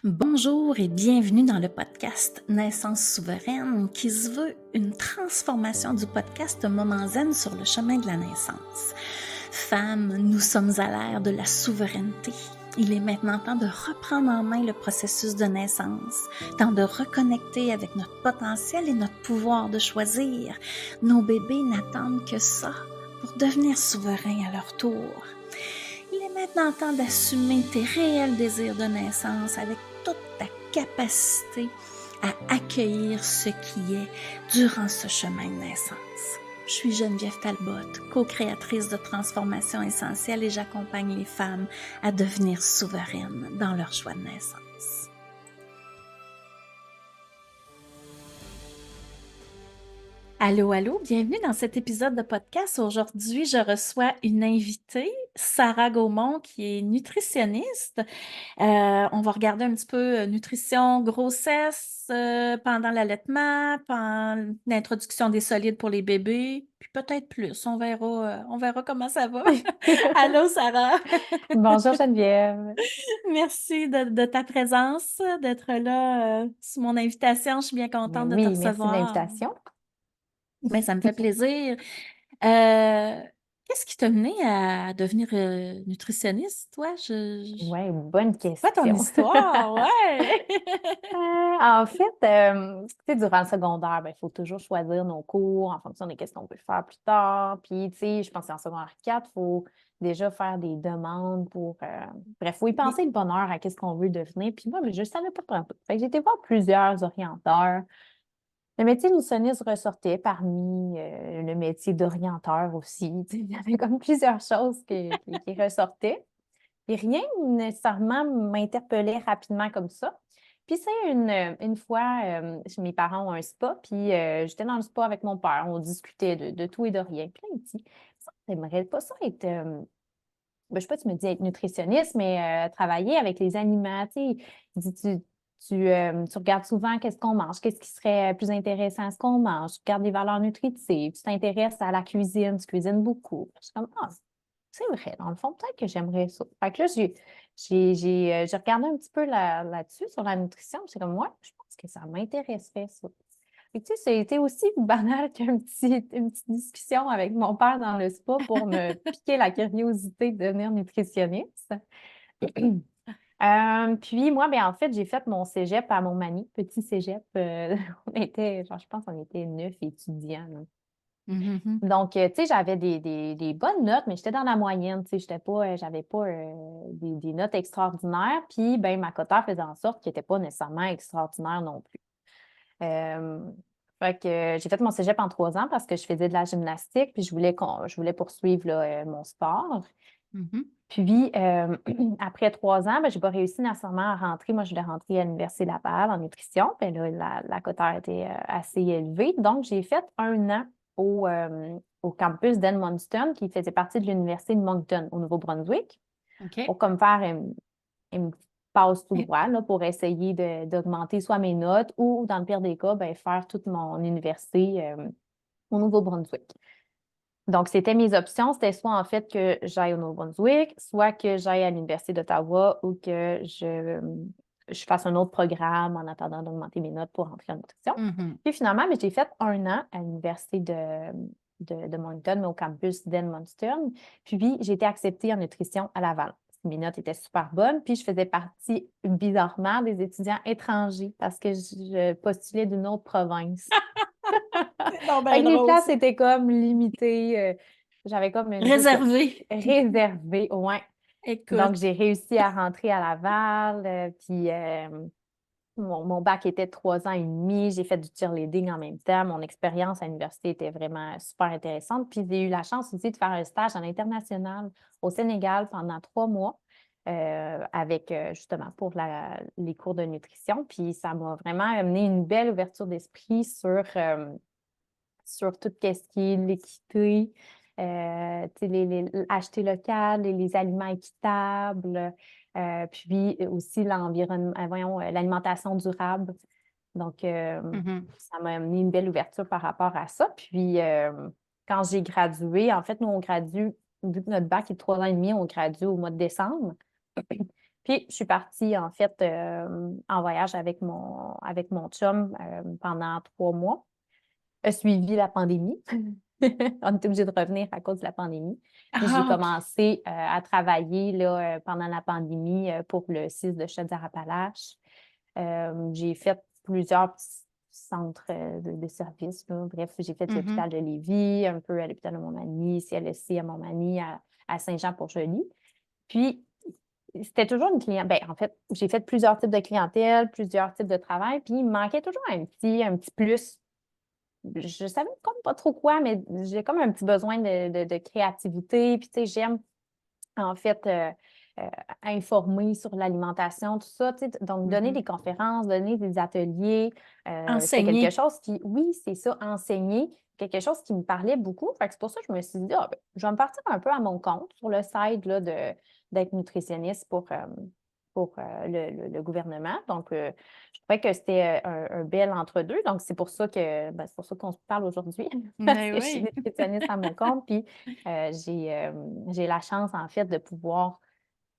Bonjour et bienvenue dans le podcast Naissance souveraine qui se veut une transformation du podcast Moment Zen sur le chemin de la naissance. Femmes, nous sommes à l'ère de la souveraineté. Il est maintenant temps de reprendre en main le processus de naissance, temps de reconnecter avec notre potentiel et notre pouvoir de choisir. Nos bébés n'attendent que ça pour devenir souverains à leur tour. Il est maintenant temps d'assumer tes réels désirs de naissance avec toute ta capacité à accueillir ce qui est durant ce chemin de naissance. Je suis Geneviève Talbot, co-créatrice de Transformation Essentielle et j'accompagne les femmes à devenir souveraines dans leur choix de naissance. Allô, allô, bienvenue dans cet épisode de podcast. Aujourd'hui, je reçois une invitée, Sarah Gaumont, qui est nutritionniste. On va regarder un petit peu nutrition, grossesse, pendant l'allaitement, pendant l'introduction des solides pour les bébés, puis peut-être plus. On verra comment ça va. Allô, Sarah. Bonjour Geneviève. Merci de ta présence, d'être là sous mon invitation. Je suis bien Mais contente de te oui, merci de recevoir. l'invitation. Ben, ça me fait plaisir. Euh, Qu'est-ce qui t'a mené à devenir nutritionniste, toi? Oui, bonne C'est quoi ton question. histoire? Ouais! En fait, tu sais, durant le secondaire, il faut toujours choisir nos cours en fonction de ce qu'on veut faire plus tard. Puis, tu sais, je pense qu'en secondaire 4, il faut déjà faire des demandes pour. Bref, il faut y penser le bonheur à qu'est-ce qu'on veut devenir. Puis moi, je ne savais pas trop. Fait que j'ai été voir plusieurs orienteurs. Le métier de nutritionniste ressortait parmi le métier d'orienteur aussi. Tu sais, il y avait comme plusieurs choses qui ressortaient. Et rien nécessairement m'interpellait rapidement comme ça. Puis c'est une fois, mes parents ont un spa, puis j'étais dans le spa avec mon père. On discutait de tout et de rien. Puis là, il dit, ça, t'aimerais pas ça être, je sais pas, tu me dis être nutritionniste, mais travailler avec les aliments, tu sais. Il dit, tu regardes souvent qu'est-ce qu'on mange, qu'est-ce qui serait plus intéressant à ce qu'on mange, tu regardes les valeurs nutritives, tu t'intéresses à la cuisine, tu cuisines beaucoup. Je suis comme, ah, c'est vrai, dans le fond, peut-être que j'aimerais ça. Fait que là, j'ai regardé un petit peu là-dessus, sur la nutrition. C'est comme, moi, je pense que ça m'intéresserait, ça. Fait que, tu sais, ça a été aussi banal une petite discussion avec mon père dans le spa pour me piquer la curiosité de devenir nutritionniste. Puis moi, en fait, j'ai fait mon cégep à Montmagny, petit cégep. On était, genre, je pense qu'on était 9 étudiants, là. Mhm. Donc, tu sais, j'avais des bonnes notes, mais j'étais dans la moyenne, tu sais, j'avais pas des notes extraordinaires. Puis, ma cotère faisait en sorte qu'elle n'était pas nécessairement extraordinaire non plus. Euh, Fait que j'ai fait mon cégep en 3 ans parce que je faisais de la gymnastique, puis je voulais poursuivre là, mon sport. Mhm. Puis, après 3 ans, je n'ai pas réussi nécessairement à rentrer. Moi, je voulais rentrer à l'Université Laval en nutrition. Puis là, la cotère était assez élevée. Donc, j'ai fait 1 an au campus d'Edmundston, qui faisait partie de l'Université de Moncton, au Nouveau-Brunswick, OK. pour comme faire une petite passe tout droit là, pour essayer d'augmenter soit mes notes ou, dans le pire des cas, faire toute mon université au Nouveau-Brunswick. Donc, c'était mes options. C'était soit en fait que j'aille au Nouveau-Brunswick, soit que j'aille à l'Université d'Ottawa ou que je fasse un autre programme en attendant d'augmenter mes notes pour rentrer en nutrition. Mhm. Puis finalement, j'ai fait 1 an à l'Université de Moncton, mais au campus d'Edmundston. Puis j'ai été acceptée en nutrition à Laval. Mes notes étaient super bonnes. Puis je faisais partie, bizarrement, des étudiants étrangers parce que je postulais d'une autre province. C'est donc Fait bien que les drôle, places ça. étaient comme limitées. J'avais comme c'est ça, Réservé. réservé, ouais. Donc, Écoute. j'ai réussi à rentrer à Laval. Puis, mon bac était de 3 ans et demi. J'ai fait du cheerleading en même temps. Mon expérience à l'université était vraiment super intéressante. Puis, j'ai eu la chance aussi de faire un stage à l'international au Sénégal pendant 3 mois. Avec justement pour les cours de nutrition. Puis ça m'a vraiment amené une belle ouverture d'esprit sur tout ce qui est l'équité, tu sais, acheter local, les aliments équitables, puis aussi l'environnement, voyons, l'alimentation durable. Donc, Mhm. ça m'a amené une belle ouverture par rapport à ça. Puis, quand j'ai gradué, en fait, nous, on gradue, vu que notre bac est de 3 ans et demi, on gradue au mois de décembre. Puis, je suis partie, en fait, en voyage avec mon chum pendant 3 mois. A suivi la pandémie. On était obligé de revenir à cause de la pandémie. Puis j'ai Ah, OK. commencé à travailler là, pendant la pandémie pour le CIS de Chaudière-Appalaches. J'ai fait plusieurs petits centres de services, là. Bref, j'ai fait Mhm. l'hôpital de Lévis, un peu à l'hôpital de Montmagny, CLSC à Montmagny, à Saint-Jean-Port-Joli. Puis, c'était toujours une clientèle. Ben, en fait, j'ai fait plusieurs types de clientèle, plusieurs types de travail, puis il me manquait toujours un petit plus. Je savais comme pas trop quoi, mais j'ai comme un petit besoin de créativité. Puis, tu sais, j'aime, en fait, euh, informer sur l'alimentation, tout ça. Tu sais, donc, donner Mhm. des conférences, donner des ateliers, c'était quelque Enseigner. chose qui, oui, c'est ça, enseigner, quelque chose qui me parlait beaucoup. Fait que c'est pour ça que je me suis dit, ah, ben, je vais me partir un peu à mon compte sur le site là, d'être nutritionniste pour le gouvernement. Donc, je trouvais que c'était un bel entre-deux. Donc, c'est pour ça qu'on se parle aujourd'hui, parce Ben que je suis oui. nutritionniste à mon compte. Puis, j'ai la chance, en fait, de pouvoir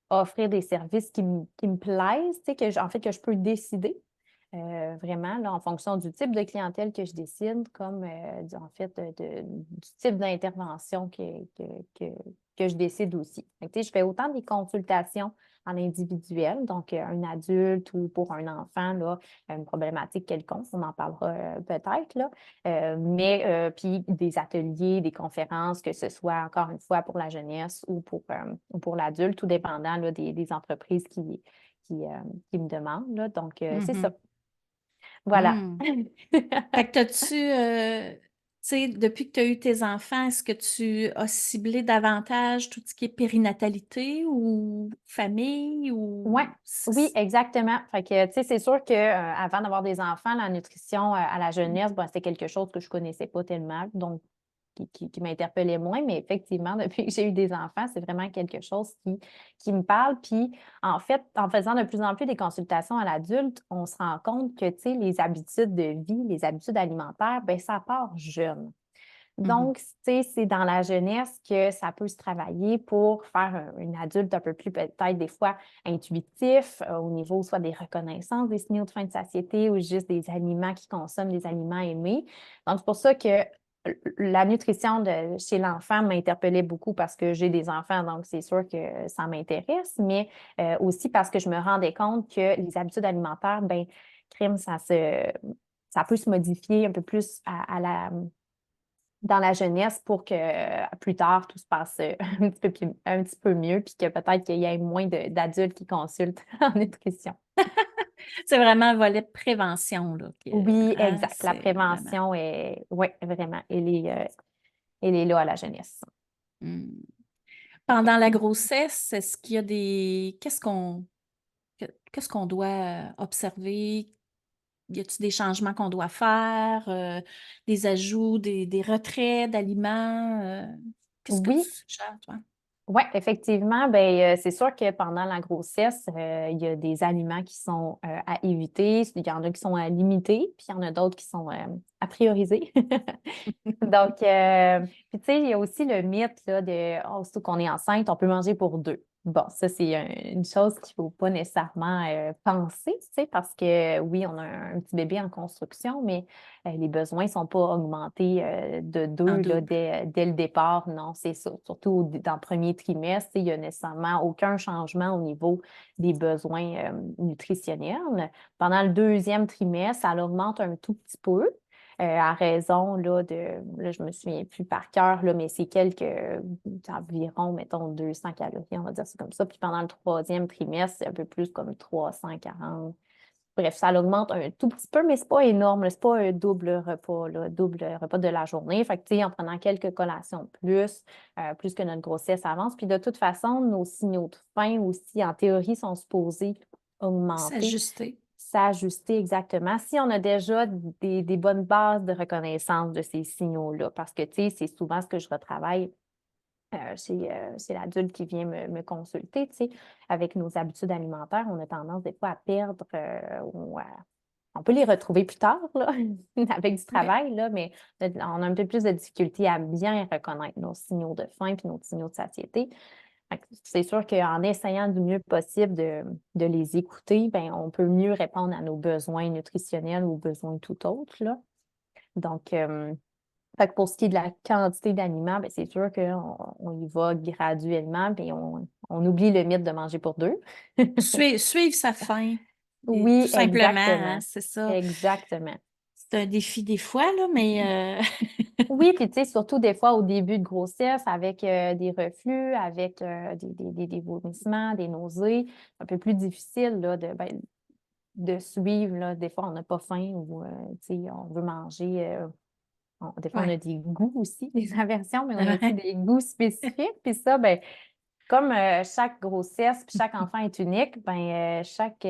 offrir des services qui me plaisent, tu sais, en fait, que je peux décider vraiment là, en fonction du type de clientèle que je décide, comme en fait du type d'intervention que, que, que je décide aussi. Fait que, tu sais, je fais autant des consultations en individuel, donc un adulte ou pour un enfant, là, une problématique quelconque, on en parlera peut-être, là. Mais puis des ateliers, des conférences, que ce soit encore une fois pour la jeunesse ou pour l'adulte, tout dépendant là, des entreprises qui, euh, qui me demandent. Là. Donc, c'est ça. Mhm. Voilà. Hmm. Fait que tu sais, depuis que tu as eu tes enfants, est-ce que tu as ciblé davantage tout ce qui est périnatalité ou famille Ouais, ou... oui, exactement. Fait que, tu sais, c'est sûr que avant d'avoir des enfants, la nutrition à la jeunesse, ben, c'était quelque chose que je connaissais pas tellement, donc qui m'interpellait moins. Mais effectivement, depuis que j'ai eu des enfants, c'est vraiment quelque chose qui me parle. Puis, en fait, en faisant de plus en plus des consultations à l'adulte, on se rend compte que, tu sais, les habitudes de vie, les habitudes alimentaires, ben ça part jeune. Mhm. Donc, tu sais, c'est dans la jeunesse que ça peut se travailler pour faire une adulte un peu plus peut-être des fois intuitif au niveau soit des reconnaissances, des signaux de faim de satiété ou juste des aliments qui consomment, des aliments aimés. Donc, c'est pour ça que la nutrition chez l'enfant m'interpellait beaucoup parce que j'ai des enfants, donc c'est sûr que ça m'intéresse, mais aussi parce que je me rendais compte que les habitudes alimentaires, ben, crime, ça peut se modifier un peu plus dans la jeunesse pour que plus tard, tout se passe un petit peu mieux, puis que peut-être qu'il y ait moins d'adultes qui consultent en nutrition. C'est vraiment un volet de prévention, là. Oui, Hein, exact. La c'est vraiment... prévention oui, vraiment, elle est là à la jeunesse. Hmm. Pendant la grossesse, est-ce qu'il y a des... Qu'est-ce qu'on doit observer? Y a-t-il des changements qu'on doit faire? Des ajouts, des retraits d'aliments? Qu'est-ce que tu Oui, suggères, toi? oui, effectivement, ben, c'est sûr que pendant la grossesse, il y a des aliments qui sont à éviter, il y en a qui sont à limiter, puis il y en a d'autres qui sont à prioriser. Donc, puis tu sais, il y a aussi le mythe là, aussitôt qu'on est enceinte, on peut manger pour deux. Bon, ça, c'est une chose qu'il ne faut pas nécessairement penser, tu sais, parce que oui, on a un petit bébé en construction, mais les besoins ne sont pas augmentés de En deux là, double. dès le départ. Non, c'est ça. Surtout dans le premier trimestre, tu sais, il n'y a nécessairement aucun changement au niveau des besoins nutritionnels. Pendant le deuxième trimestre, ça augmente un tout petit peu à raison là, je me souviens plus par cœur, là, mais c'est environ, mettons, 200 calories, on va dire c'est comme ça. Puis pendant le troisième trimestre, c'est un peu plus comme 340. Bref, ça augmente un tout petit peu, mais c'est pas énorme, là. C'est pas un double repas, là, double repas de la journée. Fait que, tu sais, en prenant quelques collations de plus, plus que notre grossesse avance. Puis de toute façon, nos signaux de faim aussi, en théorie, sont supposés augmenter, S'ajuster. s'ajuster exactement. Si on a déjà des bonnes bases de reconnaissance de ces signaux-là, parce que, tu sais, c'est souvent ce que je retravaille chez l'adulte qui vient me consulter, tu sais, avec nos habitudes alimentaires, on a tendance des fois à perdre on peut les retrouver plus tard, là, avec du Oui. travail, là, mais on a un peu plus de difficulté à bien reconnaître nos signaux de faim puis nos signaux de satiété. Fait que c'est sûr qu'en essayant du mieux possible de les écouter, ben, on peut mieux répondre à nos besoins nutritionnels ou besoins tout autres, là. Donc, fait que pour ce qui est de la quantité d'aliments, ben, c'est sûr qu'on y va graduellement, puis on oublie le mythe de manger pour deux. Suivre sa faim, et tout Oui, simplement, hein, exactement. c'est ça. Exactement. C'est un défi des fois, là, mais Oui, puis tu sais, surtout des fois au début de grossesse, avec des reflux, avec des vomissements, des nausées, un peu plus difficile là, de suivre. Là. Des fois, on n'a pas faim ou tu sais, on veut manger. Des fois, on a ouais. des goûts aussi, des aversions, mais on a aussi Ouais. des goûts spécifiques. Puis ça, ben, comme chaque grossesse puis chaque enfant est unique, ben, chaque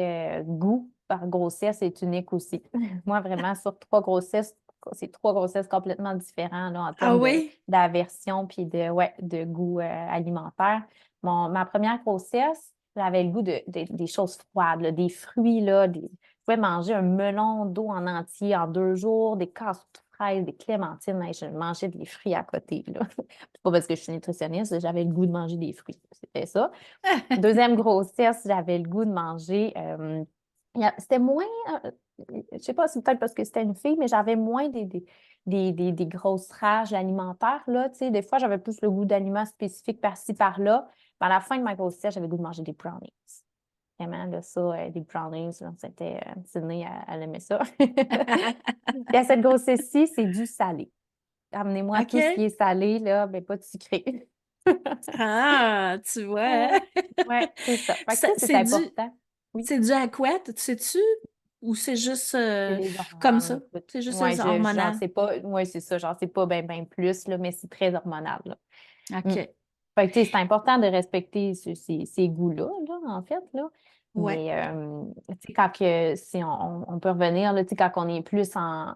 goût par grossesse est unique aussi. Moi, vraiment, sur 3 grossesses, c'est 3 grossesses complètement différentes là, en Ah termes oui? d'aversion puis ouais, de goût alimentaire. Ma première grossesse, j'avais le goût des choses froides, là, des fruits, là, je pouvais manger un melon d'eau en entier en 2 jours, des casses de fraises, des clémentines. Hey, je mangeais des fruits à côté, là. C'est pas parce que je suis nutritionniste, j'avais le goût de manger des fruits. C'était ça. Deuxième grossesse, j'avais le goût de manger. C'était moins, je sais pas, c'est peut-être parce que c'était une fille, mais j'avais moins des grosses rages alimentaires, là. Tu sais, des fois, j'avais plus le goût d'aliments spécifiques par-ci, par-là. Mais à la fin de ma grossesse, j'avais le goût de manger des brownies. Vraiment, là, ça, des brownies, là, c'était, Sydney, elle aimait ça. Puis à cette grossesse-ci, c'est du salé. Amenez-moi tout ce qui OK. est salé, là, mais pas de sucré. Ah, tu vois? Ouais, ouais, c'est ça. Fait que ça, c'est C'est dû, important. Oui, c'est dû à quoi? Tu sais-tu? Ou c'est juste c'est les comme hormones, ça? écoute. C'est juste Ouais, les j'en hormonal. sais pas. Ouais, c'est ça. J'en sais pas ben plus, là, mais c'est très hormonal, là. Mm. OK. Fait que, tu sais, c'est important de respecter ces goûts-là, là, en fait, là. Ouais. Mais, tu sais, quand que, si on peut revenir, là, tu sais, quand on est plus en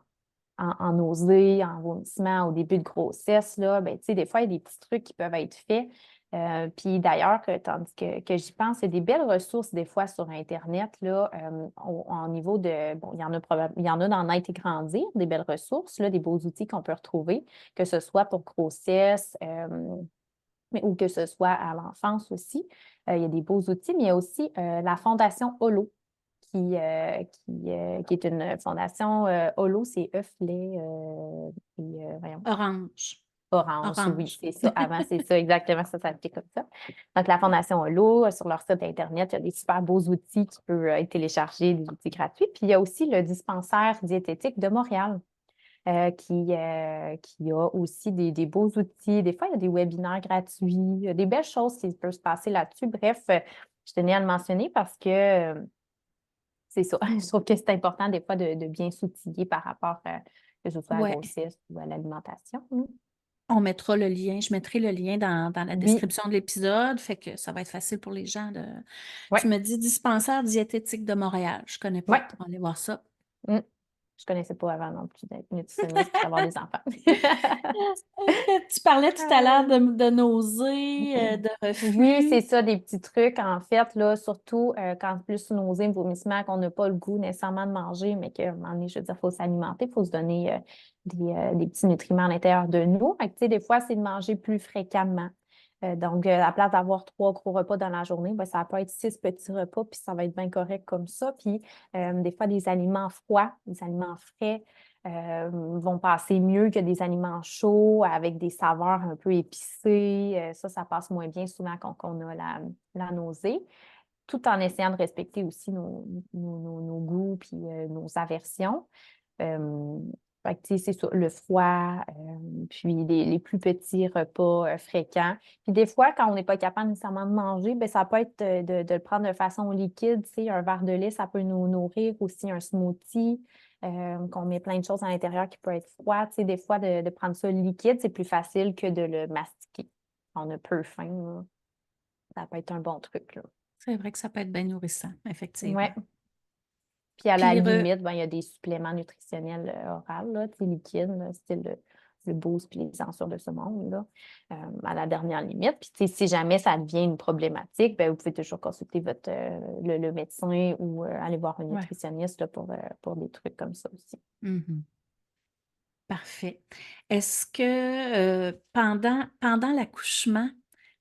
nausée, en vomissement au début de grossesse, là, ben, tu sais, des fois, il y a des petits trucs qui peuvent être faits. Puis d'ailleurs, tandis que j'y pense, il y a des belles ressources des fois sur Internet, là, au niveau de, bon, il y en a dans Naître et grandir, des belles ressources, là, des beaux outils qu'on peut retrouver, que ce soit pour grossesse, ou que ce soit à l'enfance aussi. Il y a des beaux outils, mais il y a aussi la Fondation Holo qui est une fondation Holo, c'est œuf, lait voyons, Orange. orange, oui, Orange. c'est ça. Avant, c'est ça, exactement, ça s'appelait comme ça. Donc, la Fondation Holo, sur leur site Internet, il y a des super beaux outils qui peuvent être téléchargés, des outils gratuits. Puis, il y a aussi le dispensaire diététique de Montréal. Qui a aussi des beaux outils. Des fois, il y a des webinaires gratuits, il y a des belles choses qui peuvent se passer là-dessus. Bref, je tenais à le mentionner parce que c'est ça. Je trouve que c'est important des fois de bien s'outiller par rapport que ce soit à la Ouais. grossesse ou à l'alimentation. Là. On mettra le lien. Je mettrai le lien dans la Oui, description de l'épisode. Fait que ça va être facile pour les gens de. oui, Tu me dis dispensaire diététique de Montréal. Je connais oui. pas. On va aller voir ça. Mm. Je ne connaissais pas avant non plus d'être nutritionniste et d'avoir des enfants. Tu parlais tout à l'heure Euh, de nausées, de Oui, c'est reflux. ça, des petits trucs, en fait, là, surtout quand plus nausée, vomissement, qu'on n'a pas le goût nécessairement de manger, mais qu'à un moment donné, je veux dire, il faut s'alimenter, il faut se donner des petits nutriments à l'intérieur de nous. Fait que, tu sais, des fois, c'est de manger plus fréquemment. Donc, à la place d'avoir 3 gros repas dans la journée, ben, ça peut être 6 petits repas, puis ça va être bien correct comme ça. Puis, des fois, des aliments froids, des aliments frais, vont passer mieux que des aliments chauds avec des saveurs un peu épicées. Ça passe moins bien souvent quand on a la nausée, tout en essayant de respecter aussi nos goûts puis nos aversions. Euh, Fait que, tu sais, c'est ça, le froid, puis les plus petits repas fréquents. Puis des fois, quand on n'est pas capable nécessairement de manger, bien, ça peut être de le prendre de façon liquide. Tu sais, un verre de lait, ça peut nous nourrir. Aussi un smoothie, qu'on met plein de choses à l'intérieur qui peut être froid. Tu sais, des fois, de prendre ça liquide, c'est plus facile que de le mastiquer. On a peu faim, là. Ça peut être un bon truc, là. C'est vrai que ça peut être bien nourrissant, effectivement. Ouais. Puis à Puis la limite, ben, il y a des suppléments nutritionnels oraux, là, tu sais, liquides, là, style le Boost puis les ensuires de ce monde, là, à la dernière limite. Puis tu sais, si jamais ça devient une problématique, ben, vous pouvez toujours consulter le médecin ou aller voir un Ouais. nutritionniste là, pour des trucs comme ça aussi. Mhm. Parfait. Est-ce que pendant l'accouchement,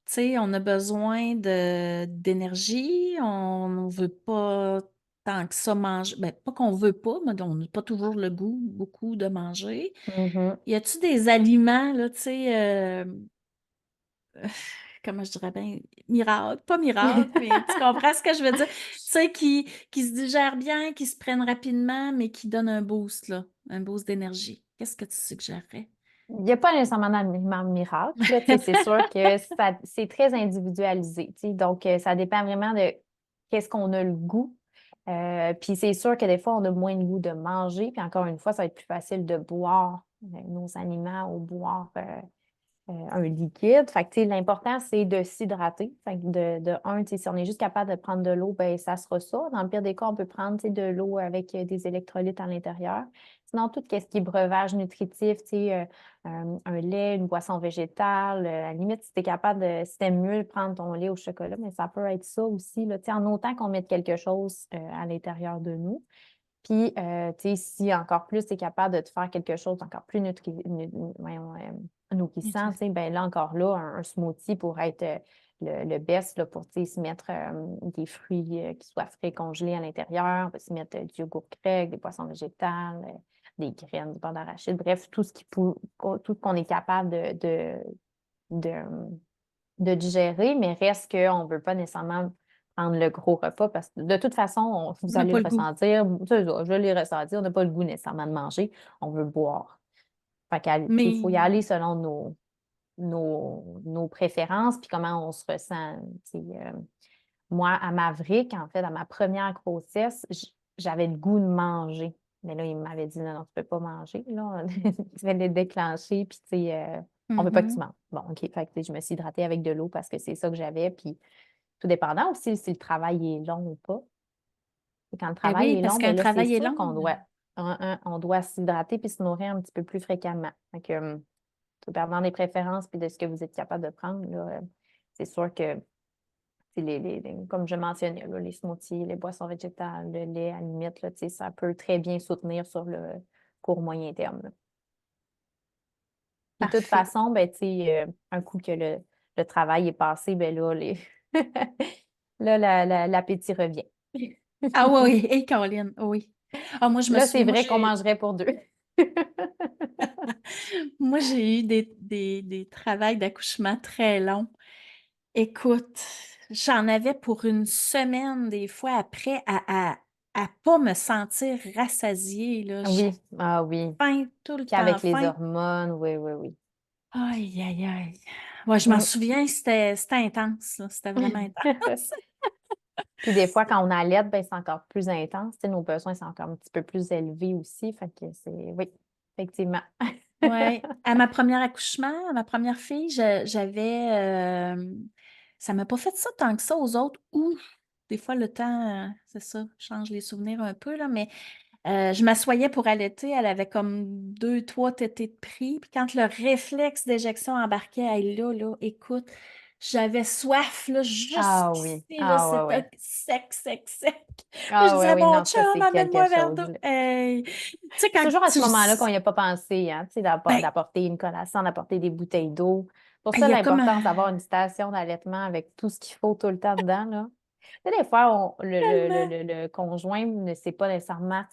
Tu sais, on a besoin d'énergie, on ne veut pas tant que ça manger. Ben, pas qu'on veut pas, mais on n'a pas toujours le goût beaucoup de manger. Mhm. Y a-tu des aliments, là, tu sais, comment je dirais bien, miracle, pas miracle, mais tu comprends ce que je veux dire? Tu sais, qui se digèrent bien, qui se prennent rapidement, mais qui donnent un boost, là, un boost d'énergie. Qu'est-ce que tu suggérerais? Il n'y a pas nécessairement d'aliment miracle, là, tu sais, c'est sûr que c'est très individualisé, tu sais, donc ça dépend vraiment de qu'est-ce qu'on a le goût. Puis c'est sûr que des fois, on a moins le goût de manger, puis encore une fois, ça va être plus facile de boire nos aliments ou boire un liquide. Fait que, tu sais, l'important, c'est de s'hydrater. Fait que de un, tu sais, si on est juste capable de prendre de l'eau, ben ça sera ça. Dans le pire des cas, on peut prendre, tu sais, de l'eau avec des électrolytes à l'intérieur. Sinon, tout ce qui est breuvage nutritif, tu sais, un lait, une boisson végétale, à la limite, si tu es capable de, si t'aimes mieux prendre ton lait au chocolat, mais ça peut être ça aussi, là, tu sais, en autant qu'on mette quelque chose à l'intérieur de nous. Puis, tu sais, si encore plus, tu es capable de te faire quelque chose d'encore plus nourrissant, tu sais, ben là, encore là, un smoothie pourrait être le best là, pour, tu sais, se mettre des fruits qui soient frais congelés à l'intérieur. On peut se mettre du yogourt grec, des poissons végétales, des graines, du beurre d'arachide. Bref, tout ce qu'on est capable de, de digérer, mais reste qu'on ne veut pas nécessairement prendre le gros repas parce que de toute façon, On vous n'a allez pas le le goût. ressentir. C'est ça, je l'ai ressenti. On n'a pas le goût nécessairement de manger. On veut boire. Fait qu'il faut y Mais, aller selon nos préférences puis comment on se ressent. Tu sais, moi, à Maverick, en fait, à ma première grossesse, j'avais le goût de manger. Mais là, il m'avait dit, non, non, tu ne peux pas manger. Là. Tu vas les déclencher, puis tu sais, on ne veut pas que tu mhm. manges. Bon, OK. Fait que, tu sais, je me suis hydratée avec de l'eau parce que c'est ça que j'avais. Puis, tout dépendant aussi si le travail est long ou pas. Et quand le Ben travail oui, est parce long, bien qu'un là, c'est travail est sûr long. qu'on doit s'hydrater puis se nourrir un petit peu plus fréquemment. Fait que, tout dépendant des préférences puis de ce que vous êtes capable de prendre, là, c'est sûr que c'est comme je mentionnais, là, les smoothies, les boissons végétales, le lait, à la limite, là, tu sais, ça peut très bien soutenir sur le court moyen terme, là. Puis de toute Parfait. façon, ben, tu sais, un coup que le travail est passé, ben là, là, l'appétit revient. Ah oui, oui, et Caroline, oui. Ah, moi, je me Là, suis, c'est vrai qu'on mangerait pour deux. moi, j'ai eu des travails d'accouchement très longs. Écoute, j'en avais pour une semaine, des fois, après, à pas me sentir rassasiée, là. J'avais Oui, ah oui. faim, tout le Puis temps avec les faim. hormones, oui, oui, oui. Aïe, aïe, aïe. Ouais, je m'en Mm. souviens, c'était intense, là. C'était vraiment intense. Puis des fois, quand on allait, ben, c'est encore plus intense. Tu sais, nos besoins sont encore un petit peu plus élevés aussi. Fait que oui, effectivement. Ouais, à ma première accouchement, à ma première fille, j'avais, ça m'a pas fait ça tant que ça aux autres. Ou des fois le temps, c'est ça, change les souvenirs un peu là, mais je m'assoyais pour allaiter, elle avait comme 2, 3 tétées de pris. Puis quand le réflexe d'éjection embarquait, elle là, écoute, j'avais soif là, Ah oui, jusqu'ici là, ah ouais, c'était ouais. sec, sec, sec. Puis je Ah disais ouais, à oui, mon non, ça, chum, c'est quelque amène-moi un verre chose, d'eau. là. Hey. Tu sais, C'est quand toujours à tu. ce moment-là qu'on n'y a pas pensé, hein, tu sais, Ben, d'apporter une collation, d'apporter des bouteilles d'eau. Pour il ça, y a comme l'importance d'avoir une station d'allaitement avec tout ce qu'il faut tout le temps dedans, là. Tu sais, des fois, tellement le conjoint ne sait pas nécessairement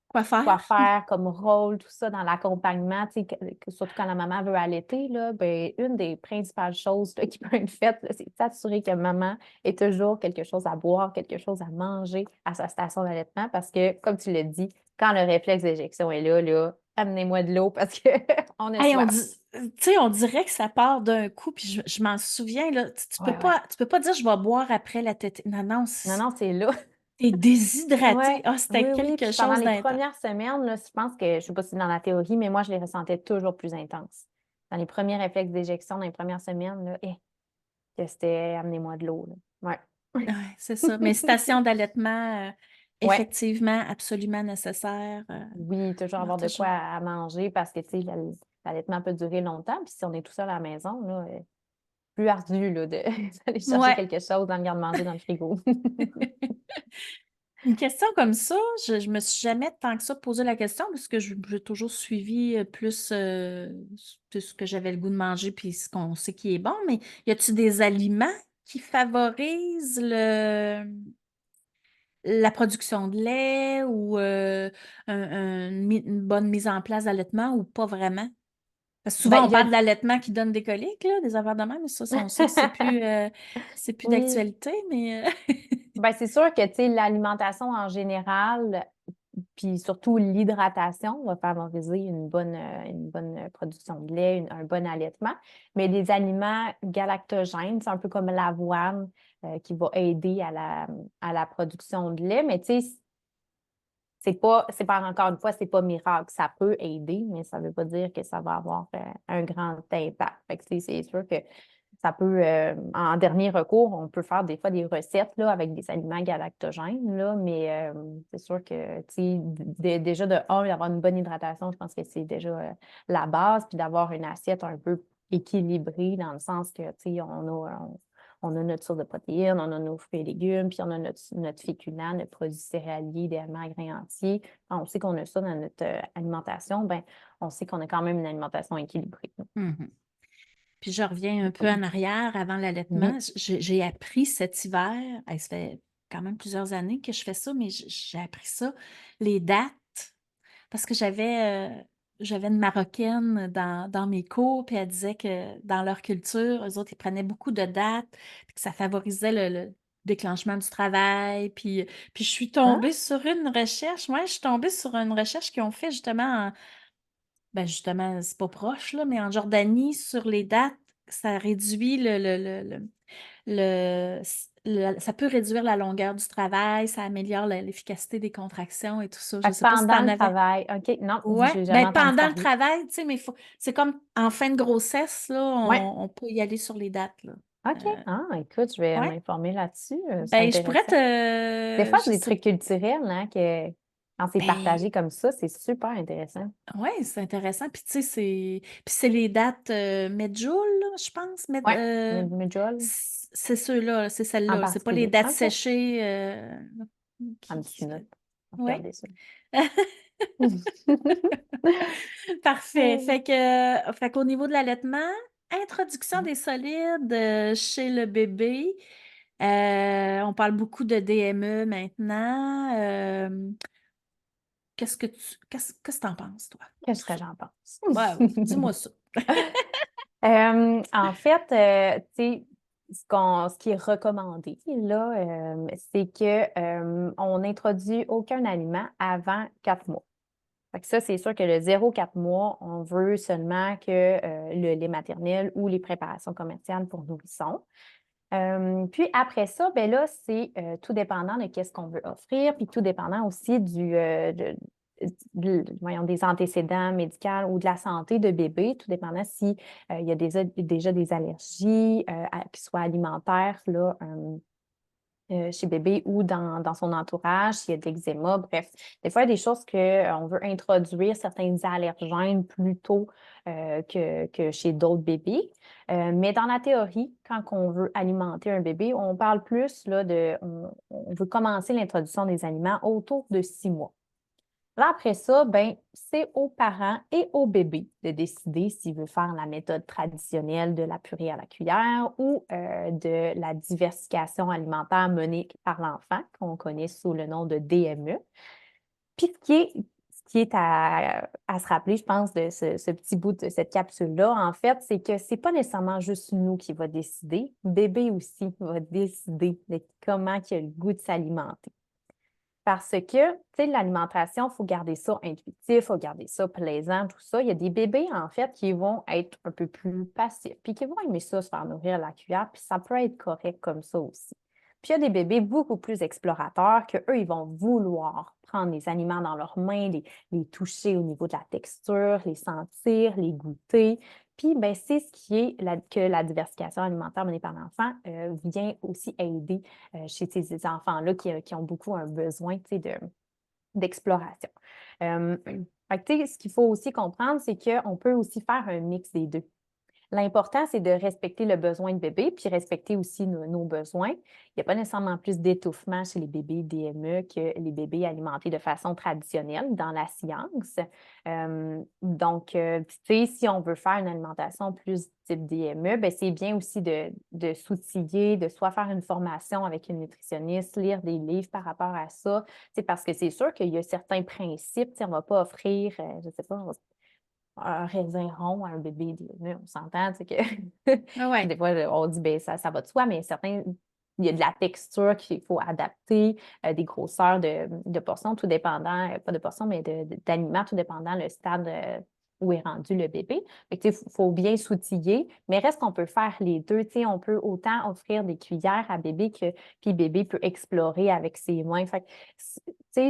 quoi quoi faire. faire comme rôle, tout ça dans l'accompagnement, tu sais, surtout quand la maman veut allaiter, là, ben, une des principales choses là, qui peut être faite, là, c'est de s'assurer que maman ait toujours quelque chose à boire, quelque chose à manger à sa station d'allaitement parce que, comme tu l'as dit, quand le réflexe d'éjection est là, amenez-moi de l'eau parce qu'on a Hey, soif. tu sais, on dirait que ça part d'un coup, puis je m'en souviens, là, Ouais, ouais. tu peux pas dire je vais boire après la tête. Non, non, Non, non, c'est là. t'es déshydraté. Ouais, Ah, c'était oui, oui. quelque Puis pendant chose les d'intense. premières semaines, là, je pense que, je sais pas si c'est dans la théorie, mais moi, je les ressentais toujours plus intenses. Dans les premiers réflexes d'éjection, dans les premières semaines, là, que c'était amenez-moi de l'eau, là. Ouais. Ouais, c'est ça. Mais station d'allaitement, Ouais. effectivement, absolument nécessaire. Oui, toujours Moi, avoir de quoi toujours. à manger parce que, tu sais, l'allaitement peut durer longtemps. Puis si on est tout seul à la maison, là, plus ardu, là, d'aller chercher Ouais. quelque chose dans le garde-manger dans le frigo. Une question comme ça, je me suis jamais tant que ça posé la question parce que j'ai toujours suivi plus ce que j'avais le goût de manger puis ce qu'on sait qui est bon, mais y a-tu des aliments qui favorisent la production de lait ou une bonne mise en place d'allaitement ou pas vraiment? Parce que Ben, souvent, on il y a... parle d'allaitement qui donne des coliques, là, des affaires de même, mais ça, on sait que c'est plus Oui, d'actualité, mais ben, c'est sûr que, tu sais, l'alimentation en général, puis surtout l'hydratation va favoriser une bonne production de lait, un bon allaitement. Mais les aliments galactogènes, c'est un peu comme l'avoine qui va aider à la production de lait. Mais tu sais, c'est pas encore une fois, c'est pas miracle. Ça peut aider, mais ça veut pas dire que ça va avoir un grand impact. Fait que, tu sais, c'est sûr que ça peut, en dernier recours, on peut faire des fois des recettes là, avec des aliments galactogènes, là, mais c'est sûr que tu sais, déjà de un, d'avoir une bonne hydratation, je pense que c'est déjà la base, puis d'avoir une assiette un peu équilibrée dans le sens que tu sais, on a notre source de protéines, on a nos fruits et légumes, puis on a notre féculent, notre produit céréalier, idéalement grains entiers. Quand on sait qu'on a ça dans notre alimentation, ben on sait qu'on a quand même une alimentation équilibrée. Mhm. Puis je reviens un peu en arrière avant l'allaitement. Oui. J'ai appris cet hiver, ça fait quand même plusieurs années que je fais ça, mais j'ai appris ça, les dates, parce que j'avais une Marocaine dans mes cours, puis elle disait que dans leur culture, eux autres, ils prenaient beaucoup de dates, puis que ça favorisait le déclenchement du travail. Puis je suis Ah, tombée sur une recherche, moi, je suis tombée sur une recherche qu'ils ont fait justement ben justement, c'est pas proche, là, mais en Jordanie, sur les dates, ça réduit ça peut réduire la longueur du travail, ça améliore l'efficacité des contractions et tout ça. Je fait que sais pas si tu pendant en le avais. travail, OK, non, Ouais, j'ai jamais ben entendu pendant le parler. travail, tu sais, mais c'est comme en fin de grossesse, là, Oui, on peut y aller sur les dates, là. OK. Euh, Ah, écoute, je vais ouais. m'informer là-dessus. C'est Ben, je pourrais intéressant. Des fois, je c'est des sais, trucs culturels, hein, que quand c'est ben, partagé comme ça, c'est super intéressant. ouais, c'est intéressant. Puis tu sais, c'est les dates Medjool, là, je pense. Oui, Medjool, C'est ceux-là, c'est en celle-là. C'est pas les particulier. dates OK. séchées Un petit note. On va Ouais. regarder ça. Parfait. Fait qu'au niveau de l'allaitement, introduction des solides chez le bébé. On parle beaucoup de DME maintenant. Qu'est-ce que t'en penses, toi? Qu'est-ce que j'en pense? Ouais, dis-moi ça. En fait, tu sais, ce qui est recommandé, là, c'est que on n'introduit aucun aliment avant 4 mois. Fait que ça, c'est sûr que le 0-4 mois, on veut seulement que le lait maternel ou les préparations commerciales pour nourrissons. Puis après ça, ben là, c'est tout dépendant de qu'est-ce qu'on veut offrir, puis tout dépendant aussi voyons, des antécédents médicaux ou de la santé de bébé, tout dépendant si il y a déjà des allergies, qui soient alimentaires, là, chez bébé ou dans son entourage, s'il y a de l'eczéma, bref. Des fois, il y a des choses qu'on veut introduire certains allergènes plus tôt que chez d'autres bébés. Mais dans la théorie, quand on veut alimenter un bébé, on parle plus là, on veut commencer l'introduction des aliments autour de 6 mois. Là, après ça, ben, c'est aux parents et au bébé de décider s'il veut faire la méthode traditionnelle de la purée à la cuillère ou de la diversification alimentaire menée par l'enfant, qu'on connaît sous le nom de DME. Puis, ce qui est à se rappeler, je pense, de ce petit bout de cette capsule-là, en fait, c'est que c'est pas nécessairement juste nous qui va décider. Bébé aussi va décider de comment il a le goût de s'alimenter. Parce que, tu sais, l'alimentation, il faut garder ça intuitif, il faut garder ça plaisant, tout ça. Il y a des bébés, en fait, qui vont être un peu plus passifs, puis qui vont aimer ça, se faire nourrir à la cuillère, puis ça peut être correct comme ça aussi. Puis il y a des bébés beaucoup plus explorateurs qu'eux, ils vont vouloir prendre les aliments dans leurs mains, les toucher au niveau de la texture, les sentir, les goûter. Puis, ben, c'est ce qui est que la diversification alimentaire menée par l'enfant vient aussi aider chez ces enfants-là qui ont beaucoup un besoin, tu sais, d'exploration. Fait que, tu sais, ce qu'il faut aussi comprendre, c'est qu'on peut aussi faire un mix des deux. L'important, c'est de respecter le besoin de bébé, puis respecter aussi nos besoins. Il n'y a pas nécessairement plus d'étouffement chez les bébés DME que les bébés alimentés de façon traditionnelle dans la science. Donc, tu sais, si on veut faire une alimentation plus type DME, ben c'est bien aussi de s'outiller, de soit faire une formation avec une nutritionniste, lire des livres par rapport à ça. C'est parce que c'est sûr qu'il y a certains principes. On ne va pas offrir, je ne sais pas, un raisin rond à un bébé DME. On s'entend, que Ah ouais. des fois, on dit, ben ça va de soi, mais certains, il y a de la texture qu'il faut adapter, des grosseurs de portions, tout dépendant, pas de portions, mais d'aliments, tout dépendant le stade où est rendu le bébé. Il faut bien s'outiller, mais reste qu'on peut faire les deux. On peut autant offrir des cuillères à bébé que puis bébé peut explorer avec ses mains. Fait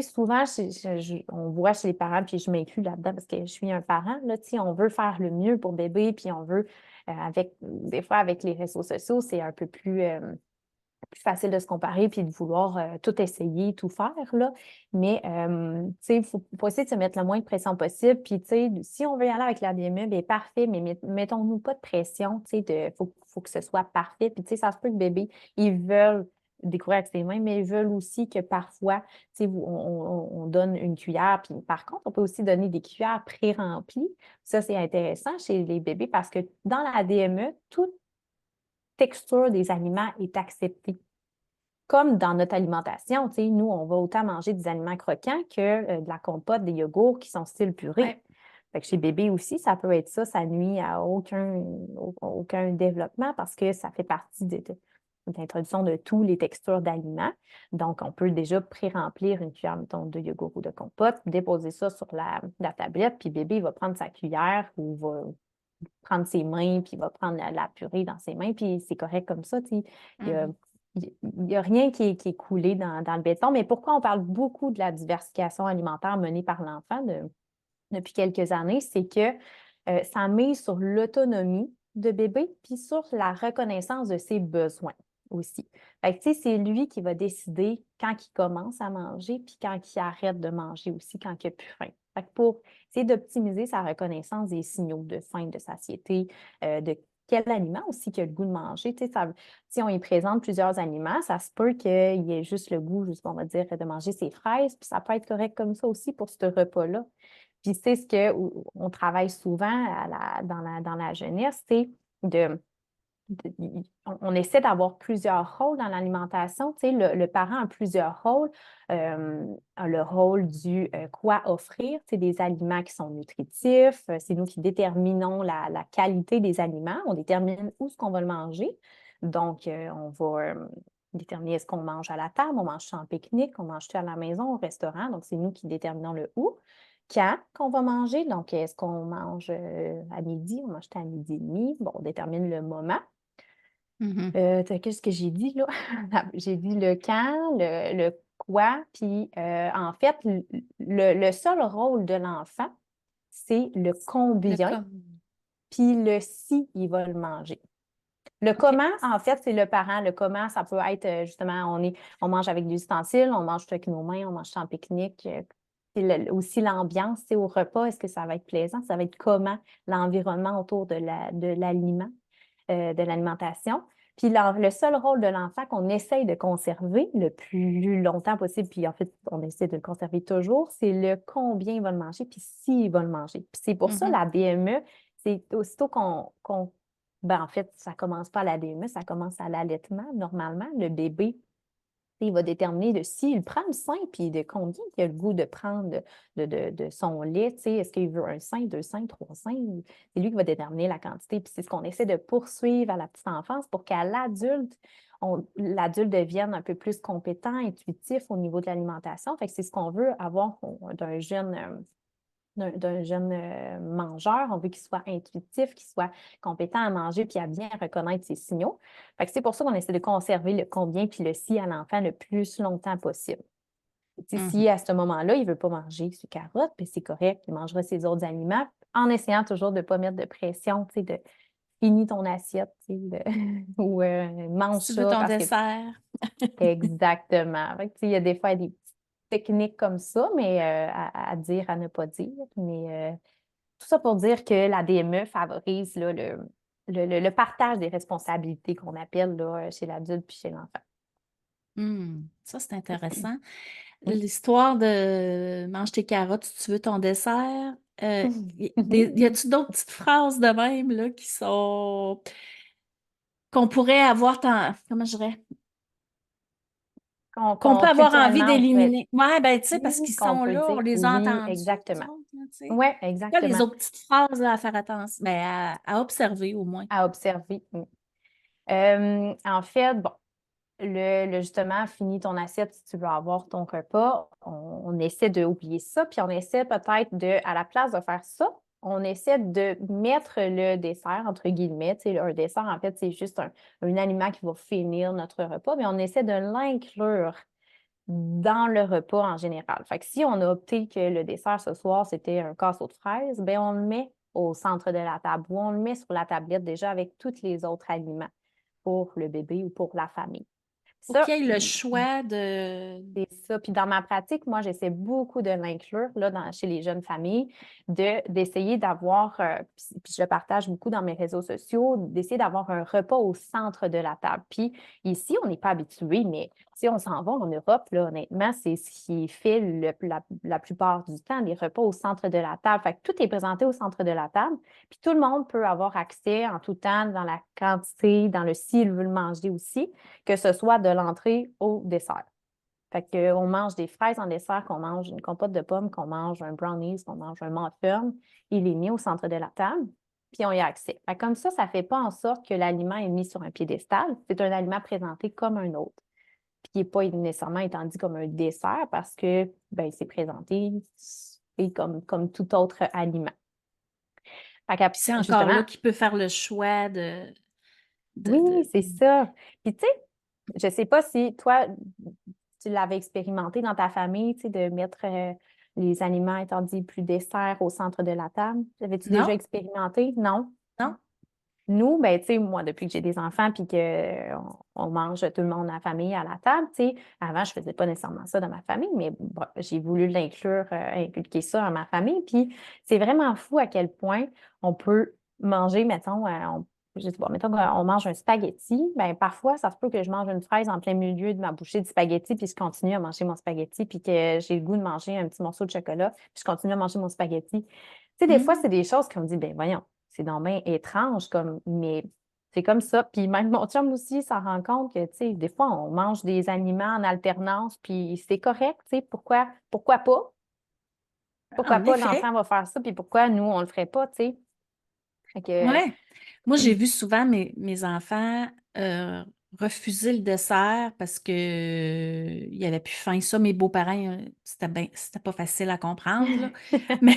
souvent, on voit chez les parents, puis je m'inclus là-dedans parce que je suis un parent, là, on veut faire le mieux pour bébé, puis on veut, des fois, avec les réseaux sociaux, c'est un peu plus facile de se comparer puis de vouloir tout essayer, tout faire, là. Mais, il faut essayer de se mettre le moins de pression possible. Puis, si on veut y aller avec la DME, bien parfait, mais mettons-nous pas de pression, faut que ce soit parfait. Puis, ça se peut que bébé, ils veulent découvrir avec ses mains, mais ils veulent aussi que parfois, on donne une cuillère. Puis, par contre, on peut aussi donner des cuillères pré-remplies. Ça, c'est intéressant chez les bébés parce que dans la DME, toute texture des aliments est acceptée. Comme dans notre alimentation, nous, on va autant manger des aliments croquants que de la compote, des yogourts qui sont style purée. Ouais. Fait que chez bébé aussi, ça peut être ça, ça nuit à aucun développement parce que ça fait partie de l'introduction de tous les textures d'aliments. Donc, on peut déjà pré-remplir une cuillère, mettons, de yogourt ou de compote, déposer ça sur la tablette, puis bébé va prendre sa cuillère ou va prendre ses mains, puis il va prendre la purée dans ses mains, puis c'est correct comme ça. Il n'y a rien qui est coulé dans le béton. Mais pourquoi on parle beaucoup de la diversification alimentaire menée par l'enfant depuis quelques années? C'est que ça mise sur l'autonomie de bébé, puis sur la reconnaissance de ses besoins aussi. Fait que, c'est lui qui va décider quand il commence à manger, puis quand il arrête de manger aussi, quand il n'a plus faim. Fait que pour essayer d'optimiser sa reconnaissance des signaux de faim, de satiété, de quel aliment aussi qu'il a le goût de manger. Si on y présente plusieurs aliments, ça se peut qu'il ait juste le goût, juste, on va dire, de manger ses fraises, puis ça peut être correct comme ça aussi pour ce repas-là. Puis c'est ce qu'on travaille souvent dans la jeunesse, c'est on essaie d'avoir plusieurs rôles dans l'alimentation. Le parent a plusieurs rôles. A le rôle du quoi offrir, des aliments qui sont nutritifs. C'est nous qui déterminons la qualité des aliments. On détermine où est-ce qu'on va le manger. Donc, on va déterminer est-ce qu'on mange à la table, on mange en pique-nique, on mange à la maison, au restaurant. Donc, c'est nous qui déterminons le où. Quand qu'on va manger, donc est-ce qu'on mange à midi, on mange à midi et demi, bon, on détermine le moment. Qu'est-ce que j'ai dit là? J'ai dit le quand, le quoi, puis en fait, le seul rôle de l'enfant, c'est le combien, puis le si il va le manger. Le comment, en fait, c'est le parent. Le comment, ça peut être justement, on mange avec des ustensiles, on mange tout avec nos mains, on mange en pique-nique. Aussi l'ambiance, au repas, est-ce que ça va être plaisant? Ça va être comment l'environnement autour de l'aliment, de l'alimentation. Puis le seul rôle de l'enfant qu'on essaye de conserver le plus longtemps possible, puis en fait, on essaie de le conserver toujours, c'est le combien il va le manger, puis s'il va le manger. Puis c'est pour ça, la DME, c'est aussitôt en fait, ça ne commence pas à la DME, ça commence à l'allaitement. Normalement, le bébé, il va déterminer de s'il prend le sein, puis de combien il a le goût de prendre de son lait. Est-ce qu'il veut un sein, deux seins, trois seins? C'est lui qui va déterminer la quantité. Puis c'est ce qu'on essaie de poursuivre à la petite enfance pour qu'à l'adulte, l'adulte devienne un peu plus compétent, intuitif au niveau de l'alimentation. Fait que c'est ce qu'on veut avoir d'un jeune mangeur. On veut qu'il soit intuitif, qu'il soit compétent à manger puis à bien reconnaître ses signaux. Fait que c'est pour ça qu'on essaie de conserver le combien puis le si à l'enfant le plus longtemps possible. Si à ce moment-là, il ne veut pas manger ses carottes, puis c'est correct, il mangera ses autres aliments en essayant toujours de ne pas mettre de pression, de finis ton assiette, ou mange Si tu veux ça ton parce que dessert. exactement. Fait que, il y a des fois des petites techniques comme ça, mais à dire, à ne pas dire. Mais tout ça pour dire que la DME favorise là, le partage des responsabilités qu'on appelle là, chez l'adulte puis chez l'enfant. Ça, c'est intéressant. Oui. L'histoire de mange tes carottes si tu veux ton dessert. Y a-tu d'autres petites phrases de même là, qu'on pourrait avoir comment je dirais? Qu'on peut avoir envie Culturellement, on pourrait. d'éliminer. Ouais, ben, tu sais, parce Oui, qu'ils qu'on sont peut là, on dire. les a Oui, entendus, nous exactement. autres, là, tu sais. Oui, C'est quoi les exactement. autres petites phrases là, à faire attention? Ben, à observer au moins. À observer. Oui. En fait, bon, justement, finis ton assiette si tu veux avoir ton repas. On essaie d'oublier ça, puis on essaie peut-être à la place de faire ça, on essaie de mettre le dessert, entre guillemets. Tu sais, un dessert, en fait, c'est juste un aliment qui va finir notre repas, mais on essaie de l'inclure dans le repas en général. Fait que si on a opté que le dessert ce soir, c'était un casseau de fraises, bien, on le met au centre de la table ou on le met sur la tablette déjà avec tous les autres aliments pour le bébé ou pour la famille. Pour qu'il Ça, y ait le choix de. c'est ça. Puis dans ma pratique, moi, j'essaie beaucoup de l'inclure là, chez les jeunes familles, d'essayer d'avoir, puis je le partage beaucoup dans mes réseaux sociaux, d'essayer d'avoir un repas au centre de la table. Puis ici, on n'est pas habitué, mais si on s'en va en Europe, là, honnêtement, c'est ce qui est fait la plupart du temps, les repas au centre de la table. Fait que tout est présenté au centre de la table, puis tout le monde peut avoir accès en tout temps, dans la quantité, dans le s'il veut le manger aussi, que ce soit de l'entrée au dessert. Fait qu'on mange des fraises en dessert, qu'on mange une compote de pommes, qu'on mange un brownies, qu'on mange un muffin. Il est mis au centre de la table, puis on y a accès. Fait comme ça ne fait pas en sorte que l'aliment est mis sur un piédestal. C'est un aliment présenté comme un autre, puis qui n'est pas nécessairement étendu comme un dessert parce que ben, c'est présenté comme tout autre aliment. Fait Puis c'est encore justement, là qui peut faire le choix oui, c'est ça. Puis tu sais, je ne sais pas si toi, tu l'avais expérimenté dans ta famille, tu sais, de mettre les aliments étant dit plus dessert au centre de la table. L'avais-tu déjà Non, expérimenté? Non? non. Nous, ben, tu sais, moi, depuis que j'ai des enfants puis qu'on mange tout le monde à la famille à la table, tu sais, avant, je faisais pas nécessairement ça dans ma famille, mais bon, j'ai voulu l'inclure, inculquer ça dans ma famille. Puis c'est vraiment fou à quel point on peut manger, mettons, je sais pas, mettons qu'on mange un spaghetti, ben parfois, ça se peut que je mange une fraise en plein milieu de ma bouchée de spaghetti, puis je continue à manger mon spaghetti, puis que j'ai le goût de manger un petit morceau de chocolat, puis je continue à manger mon spaghetti. Tu sais, des fois, c'est des choses qu'on me dit, ben voyons, c'est donc bien étrange, mais c'est comme ça. Puis même mon chum aussi s'en rend compte que, tu sais, des fois, on mange des aliments en alternance, puis c'est correct, tu sais, pourquoi pas? Pourquoi En pas effet. l'enfant va faire ça, puis pourquoi nous, on le ferait pas, tu sais? Fait que, Ouais. Moi, j'ai vu souvent mes enfants refuser le dessert parce que il avait plus faim. Ça, mes beaux-parents, c'était pas facile à comprendre, là. Mais,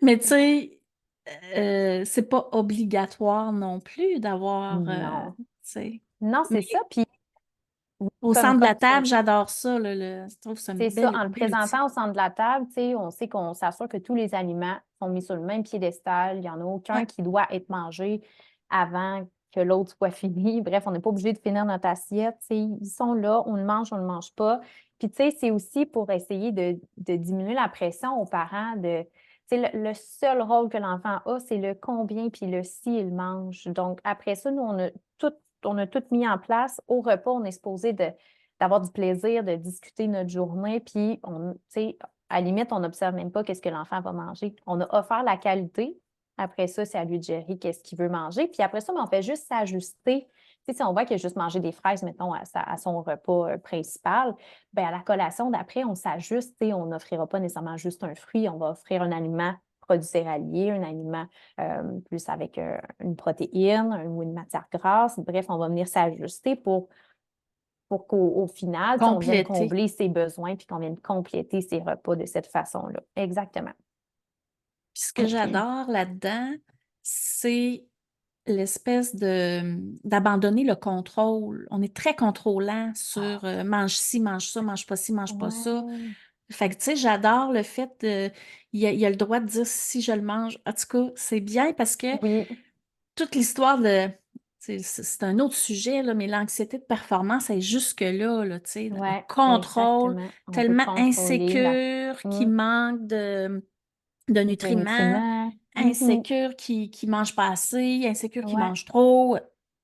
mais tu sais, c'est pas obligatoire non plus d'avoir, non. tu sais. Non, Mais c'est ça. Puis, au comme, centre de comme la table, j'adore ça, là, je trouve que c'est une c'est ça, en le belle outil. présentant au centre de la table, tu sais, on sait qu'on s'assure que tous les aliments sont mis sur le même piédestal. Il n'y en a aucun Ouais. qui doit être mangé avant que l'autre soit fini. Bref, on n'est pas obligé de finir notre assiette. Tu sais, ils sont là, on le mange, on ne le mange pas. Puis, tu sais, c'est aussi pour essayer de diminuer la pression aux parents de. Tu sais, le seul rôle que l'enfant a, c'est le combien puis le si il mange. Donc, après ça, nous, on a tout mis en place. Au repas, on est supposé d'avoir du plaisir, de discuter notre journée, puis tu sais, à la limite, on n'observe même pas qu'est-ce que l'enfant va manger. On a offert la qualité. Après ça, c'est à lui de gérer qu'est-ce qu'il veut manger. Puis après ça, on fait juste s'ajuster. Tu sais, si on voit qu'il a juste mangé des fraises, mettons, à son repas principal, bien, à la collation d'après, on s'ajuste. Tu sais, on n'offrira pas nécessairement juste un fruit, on va offrir un aliment produit céréalier, un aliment plus avec une protéine ou une matière grasse. Bref, on va venir s'ajuster pour qu'au final, on vienne Compléter. combler ses besoins puis qu'on vienne compléter ses repas de cette façon-là. Exactement. Puis ce que j'adore là-dedans, c'est l'espèce d'abandonner le contrôle. On est très contrôlant sur Ah, mange ci, mange ça, mange pas ci, mange pas ça. ouais. Fait que, tu sais, j'adore le fait de. Il a le droit de dire si je le mange. En tout cas, c'est bien parce que Oui, toute l'histoire de. C'est un autre sujet, là, mais l'anxiété de performance est jusque-là, là, tu sais, le ouais, contrôle exactement. On veut tellement contrôler insécure, qui hum, manque de de nutriments. nutriments. Mhm. insécure qui mange pas assez, insécure qui Ouais, mange trop.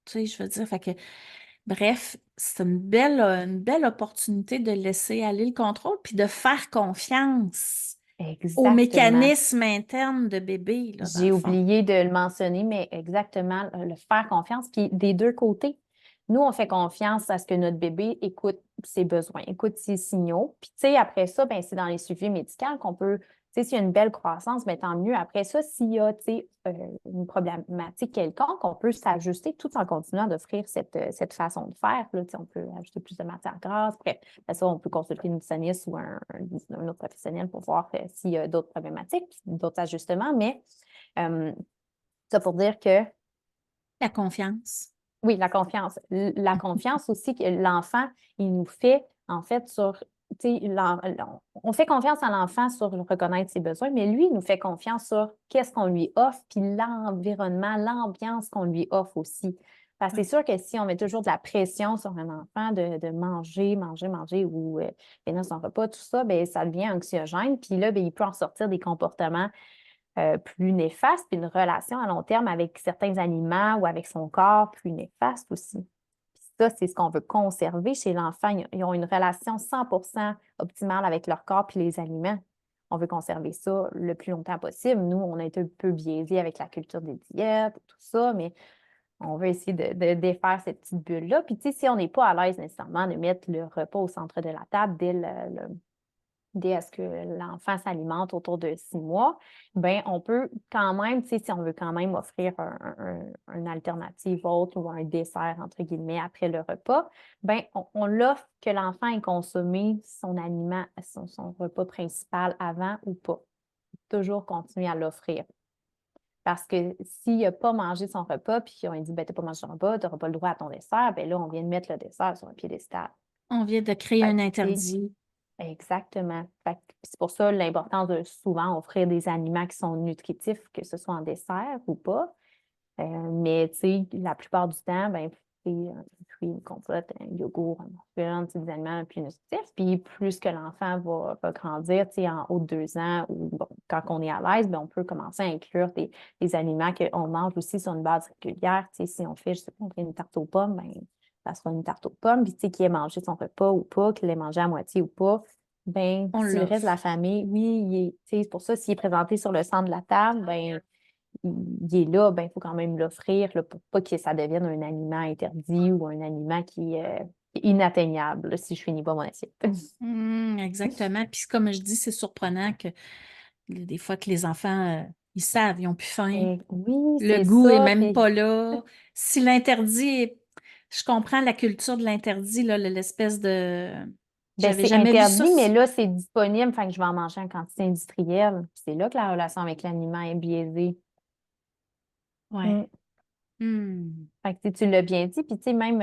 Tu sais, je veux dire, fait que, bref, c'est une belle opportunité de laisser aller le contrôle puis de faire confiance au exactement. mécanisme interne de bébé, là, dans le J'ai fond. oublié de le mentionner, mais exactement, le faire confiance, puis des deux côtés. Nous, on fait confiance à ce que notre bébé écoute ses besoins, écoute ses signaux. Puis, tu sais, après ça, ben, c'est dans les suivis médicaux qu'on peut, tu sais, s'il y a une belle croissance, ben, tant mieux. Après ça, s'il y a, tu sais, une problématique quelconque, on peut s'ajuster tout en continuant d'offrir cette façon de faire. Là, tu sais, on peut ajouter plus de matière grasse. Après ça, on peut consulter une nutritionniste ou un autre professionnel pour voir s'il y a d'autres problématiques, d'autres ajustements. Mais ça pour dire que, La confiance. oui, la confiance. La confiance aussi que l'enfant, il nous fait, en fait, tu sais, on fait confiance à l'enfant sur reconnaître ses besoins, mais lui, il nous fait confiance sur qu'est-ce qu'on lui offre, puis l'environnement, l'ambiance qu'on lui offre aussi. Parce que c'est Oui. sûr que si on met toujours de la pression sur un enfant de manger, manger, manger ou finir son repas, tout ça, bien, ça devient anxiogène. Puis là, bien, il peut en sortir des comportements plus néfaste, puis une relation à long terme avec certains aliments ou avec son corps plus néfaste aussi. Puis ça, c'est ce qu'on veut conserver chez l'enfant. Ils ont une relation 100% optimale avec leur corps puis les aliments. On veut conserver ça le plus longtemps possible. Nous, on a été un peu biaisés avec la culture des diètes et tout ça, mais on veut essayer de défaire cette petite bulle-là. Puis, tu sais, si on n'est pas à l'aise nécessairement de mettre le repas au centre de la table dès à ce que l'enfant s'alimente autour de 6 mois, ben on peut quand même, tu sais, si on veut quand même offrir une alternative autre ou un dessert, entre guillemets, après le repas, ben on l'offre que l'enfant ait consommé son aliment, son repas principal avant ou pas. Toujours continuer à l'offrir. Parce que s'il n'a pas mangé son repas, puis on lui dit, ben, tu n'as pas mangé ton repas, tu n'auras pas le droit à ton dessert, ben là, on vient de mettre le dessert sur un piédestal. On vient de créer Fait un que, tu sais, interdit. exactement. Fait que c'est pour ça l'importance de souvent offrir des aliments qui sont nutritifs, que ce soit en dessert ou pas. Mais tu sais, la plupart du temps, ben, c'est un fruit, une compote, un yogourt, un muffin, c'est des aliments plus nutritifs. Puis plus que l'enfant va grandir, tu sais, en haut de 2 ans ou bon, quand on est à l'aise, ben, on peut commencer à inclure des aliments qu'on mange aussi sur une base régulière. Tu sais, si on fait, je sais pas, on fait une tarte aux pommes, ben, ça sera une tarte aux pommes. Puis tu sais, qui ait mangé son repas ou pas, qu'il ait mangé à moitié ou pas, ben, On si le reste de la l'offre. famille, oui, tu sais, c'est pour ça, s'il est présenté sur le centre de la table, ben il est là, ben, il faut quand même l'offrir là, pour pas que ça devienne un aliment interdit ou un aliment qui est inatteignable là, si je finis pas mon assiette. Exactement. Puis comme je dis, c'est surprenant que des fois que les enfants, ils savent, ils n'ont plus faim. Oui, Le c'est goût est ça. même Puis, pas là. Si l'interdit est... Je comprends la culture de l'interdit, là, l'espèce de... ben, J'avais c'est jamais vu ça. interdit, mais là, c'est disponible, fait que je vais en manger en quantité industrielle. C'est là que la relation avec l'aliment est biaisée. Ouais. Mm. Hmm. Fait que, tu sais, tu l'as bien dit, puis tu sais, même,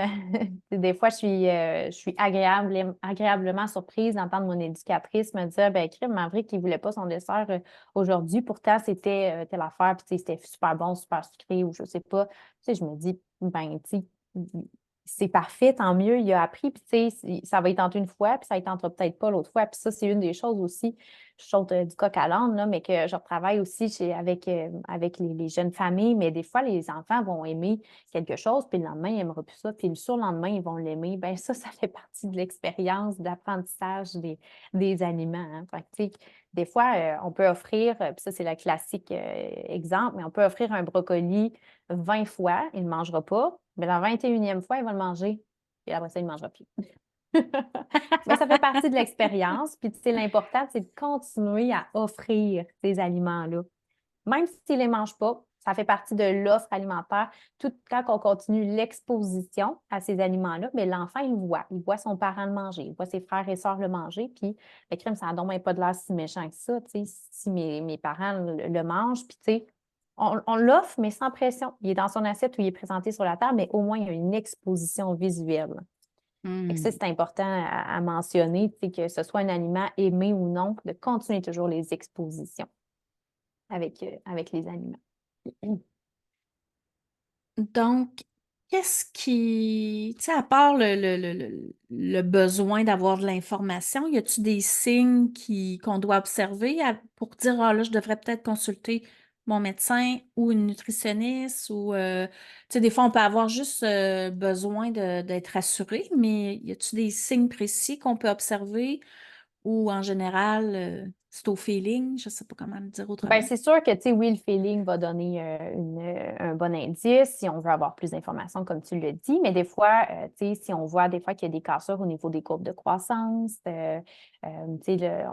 des fois, je suis agréablement surprise d'entendre mon éducatrice me dire, ben, crime, Maverick, il voulait pas son dessert aujourd'hui, pourtant, c'était telle affaire, puis tu sais, c'était super bon, super sucré, ou je sais pas. Tu sais, je me dis, ben, tu sais, c'est parfait, tant mieux, il a appris, puis tu sais, ça va y tenter une fois, puis ça y tentera peut-être pas l'autre fois, puis ça, c'est une des choses aussi, je saute du coq à l'âne, là, mais que je retravaille aussi avec les jeunes familles, mais des fois, les enfants vont aimer quelque chose, puis le lendemain, ils n'aimeront plus ça, puis le surlendemain, ils vont l'aimer. Bien, ça fait partie de l'expérience d'apprentissage des aliments. Hein. Fait que, tu sais, des fois, on peut offrir, puis ça, c'est le classique exemple, mais on peut offrir un brocoli 20 fois, il ne le mangera pas, mais la 21e fois, il va le manger, et après ça, il ne mangera plus. Ben, ça fait partie de l'expérience, puis tu sais, l'important, c'est de continuer à offrir ces aliments-là. Même s'il ne les mange pas, ça fait partie de l'offre alimentaire. Tout quand on continue l'exposition à ces aliments-là, mais l'enfant, il le voit. Il voit son parent le manger, il voit ses frères et sœurs le manger, puis le crime, ça n'a donc même pas de l'air si méchant que ça, tu sais, si mes parents le mangent, puis tu sais, on l'offre, mais sans pression. Il est dans son assiette ou il est présenté sur la table, mais au moins, il y a une exposition visuelle. Fait que ça, Hmm. c'est important à mentionner, tu sais, que ce soit un aliment aimé ou non, de continuer toujours les expositions avec les aliments. Donc, qu'est-ce qui... Tu sais, à part le besoin d'avoir de l'information, y a-tu des signes qu'on doit observer pour dire, ah là, je devrais peut-être consulter mon médecin ou une nutritionniste ou, tu sais, des fois, on peut avoir juste besoin d'être rassuré, mais y a-tu des signes précis qu'on peut observer ou en général, c'est au feeling? Je sais pas comment le dire Ben, autrement. c'est sûr que, tu sais, oui, le feeling va donner un bon indice si on veut avoir plus d'informations, comme tu le dis, mais des fois, tu sais, si on voit des fois qu'il y a des cassures au niveau des courbes de croissance, tu sais,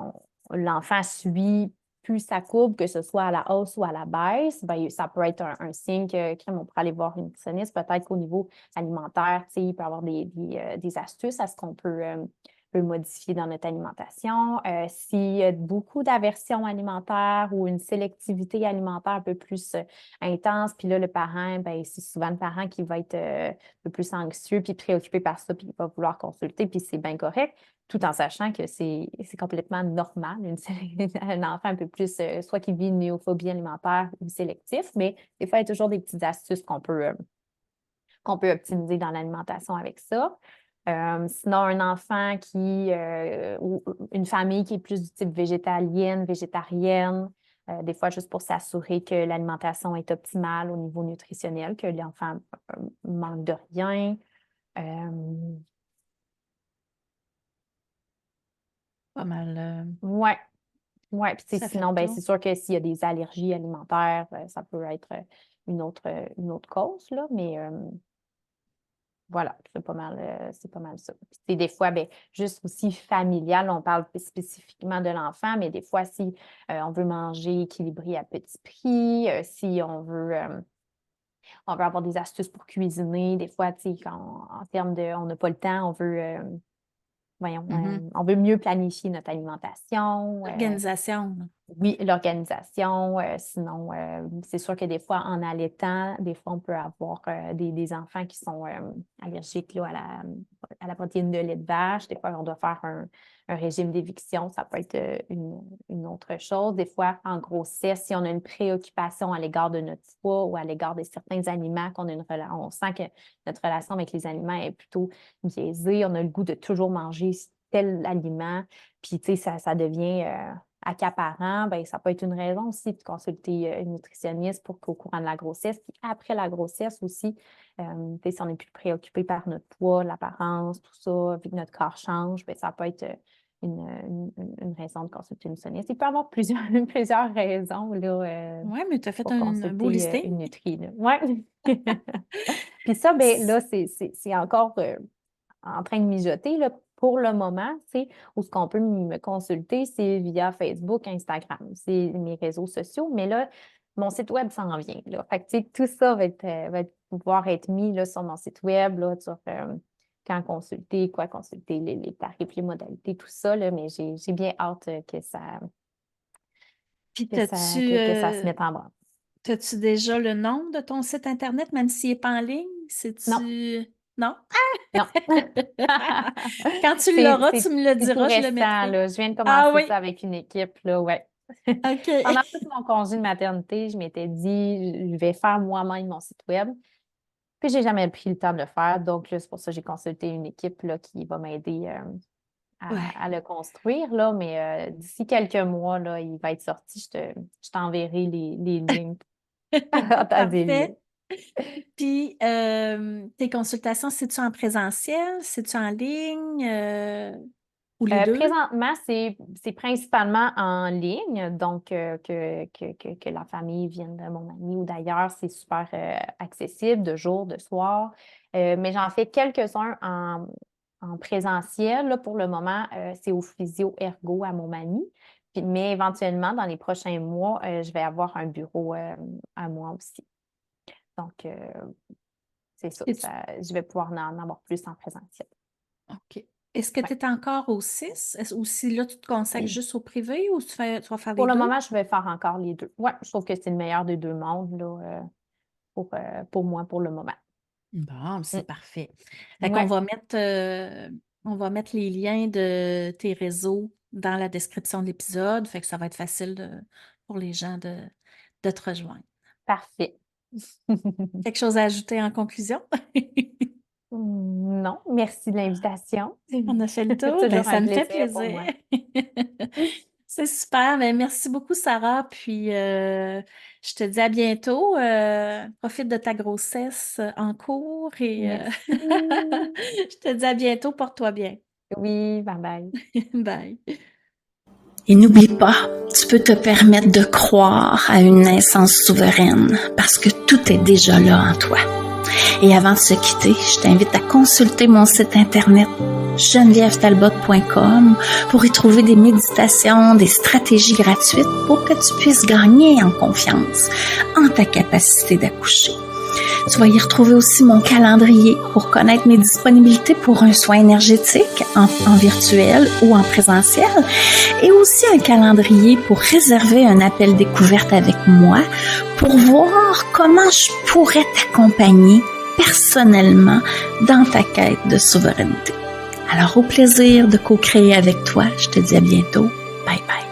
l'enfant suit plus sa courbe, que ce soit à la hausse ou à la baisse, ben, ça peut être un signe que, crème, on pourrait aller voir une nutritionniste. Peut-être qu'au niveau alimentaire, tu sais, il peut y avoir des astuces à ce qu'on peut modifier dans notre alimentation. S'il y a beaucoup d'aversion alimentaire ou une sélectivité alimentaire un peu plus intense, puis là, le parent, ben, c'est souvent le parent qui va être un peu plus anxieux puis préoccupé par ça, puis il va vouloir consulter, puis c'est bien correct, tout en sachant que c'est complètement normal, un enfant un peu plus, soit qui vit une néophobie alimentaire ou sélectif, mais des fois, il y a toujours des petites astuces qu'on peut optimiser dans l'alimentation avec ça. Sinon, un enfant ou une famille qui est plus du type végétalienne, végétarienne, des fois juste pour s'assurer que l'alimentation est optimale au niveau nutritionnel, que l'enfant manque de rien. Euh, Pas mal, ouais, ouais. Puis tu sais, ça fait le sinon, ben, tour. c'est sûr que s'il y a des allergies alimentaires, ça peut être une autre cause, là, mais voilà, c'est pas mal ça. Puis, tu sais, des fois, ben, juste aussi familial, on parle spécifiquement de l'enfant, mais des fois, si on veut manger équilibré à petit prix, si on veut avoir des astuces pour cuisiner, des fois, tu sais, en termes de on n'a pas le temps, voyons, Mhm. on veut mieux planifier notre alimentation. Organisation, là. Oui, l'organisation. Sinon, c'est sûr que des fois, en allaitant, des fois, on peut avoir des enfants qui sont allergiques là, à la protéine de lait de vache. Des fois, on doit faire un régime d'éviction. Ça peut être une autre chose. Des fois, en grossesse, si on a une préoccupation à l'égard de notre poids ou à l'égard de certains aliments, on sent que notre relation avec les aliments est plutôt biaisée. On a le goût de toujours manger tel aliment. Puis, tu sais, ça devient accaparant, ben, ça peut être une raison aussi de consulter une nutritionniste pour qu'au courant de la grossesse, puis après la grossesse aussi, si on est plus préoccupé par notre poids, l'apparence, tout ça, vu que notre corps change, ben, ça peut être une raison de consulter une nutritionniste. Il peut y avoir plusieurs, plusieurs raisons là, Ouais, mais tu as fait pour un beau consulter listing. une nutri. Là. Ouais. Puis ça, ben, là, c'est encore en train de mijoter. Là, pour le moment, où ce qu'on peut me consulter, c'est via Facebook, Instagram. C'est mes réseaux sociaux. Mais là, mon site web s'en vient. Là. Fait que, tu sais, tout ça pouvoir être mis là, sur mon site web, là, sur quand consulter, quoi consulter, les tarifs, les modalités, tout ça. Là, mais j'ai bien hâte Puis, que ça se mette en branle. t'as-tu déjà le nom de ton site Internet, même s'il n'est pas en ligne? Non, C'est-tu... Non? non. Quand tu C'est l'auras, tu c'est- me le c'est tout diras, je le récent, mettrai. là. Je viens de Ah commencer oui, ça avec une équipe, là, ouais. OK. Pendant tout mon congé de maternité, je m'étais dit, je vais faire moi-même mon site web. Puis, j'ai jamais pris le temps de le faire. Donc, là, c'est pour ça que j'ai consulté une équipe là, qui va m'aider à Ouais. le construire. Là. Mais d'ici quelques mois, là, il va être sorti. Je t'enverrai les liens en temps et Parfait. lieu. Puis, tes consultations, c'est-tu en présentiel? C'est-tu en ligne? Ou les deux? Présentement, c'est principalement en ligne, donc que la famille vienne de mon ami ou d'ailleurs, c'est super accessible de jour, de soir. Mais j'en fais quelques-uns en présentiel. Là, pour le moment, c'est au Physio Ergo à Montmagny. Mais éventuellement, dans les prochains mois, je vais avoir un bureau à moi aussi. Donc, c'est ça, Es-tu- je vais pouvoir en avoir plus en présentiel. OK. Est-ce que tu es encore au 6? Ou si là, tu te consacres Ouais. juste au privé ou tu vas faire Pour les le deux? moment, je vais faire encore les deux. Ouais, je trouve que c'est le meilleur des deux mondes là, pour moi pour le moment. Bon, c'est Mm. parfait. Fait qu'on Ouais, on va mettre les liens de tes réseaux dans la description de l'épisode. Fait que ça va être facile pour les gens de te rejoindre. parfait. Quelque chose à ajouter en conclusion? Non, merci de l'invitation. On a fait le tour? Ben, Toujours ça un me fait plaisir pour plaisir. moi. C'est super. Ben, merci beaucoup, Sarah. Puis, je te dis à bientôt. Profite de ta grossesse en cours et Merci. je te dis à bientôt. Porte-toi bien. Oui, bye bye. Bye. Et n'oublie pas, tu peux te permettre de croire à une naissance souveraine parce que tout est déjà là en toi. Et avant de se quitter, je t'invite à consulter mon site internet genevièvetalbot.com pour y trouver des méditations, des stratégies gratuites pour que tu puisses gagner en confiance en ta capacité d'accoucher. Tu vas y retrouver aussi mon calendrier pour connaître mes disponibilités pour un soin énergétique en virtuel ou en présentiel et aussi un calendrier pour réserver un appel découverte avec moi pour voir comment je pourrais t'accompagner personnellement dans ta quête de souveraineté. Alors, au plaisir de co-créer avec toi. Je te dis à bientôt. Bye bye.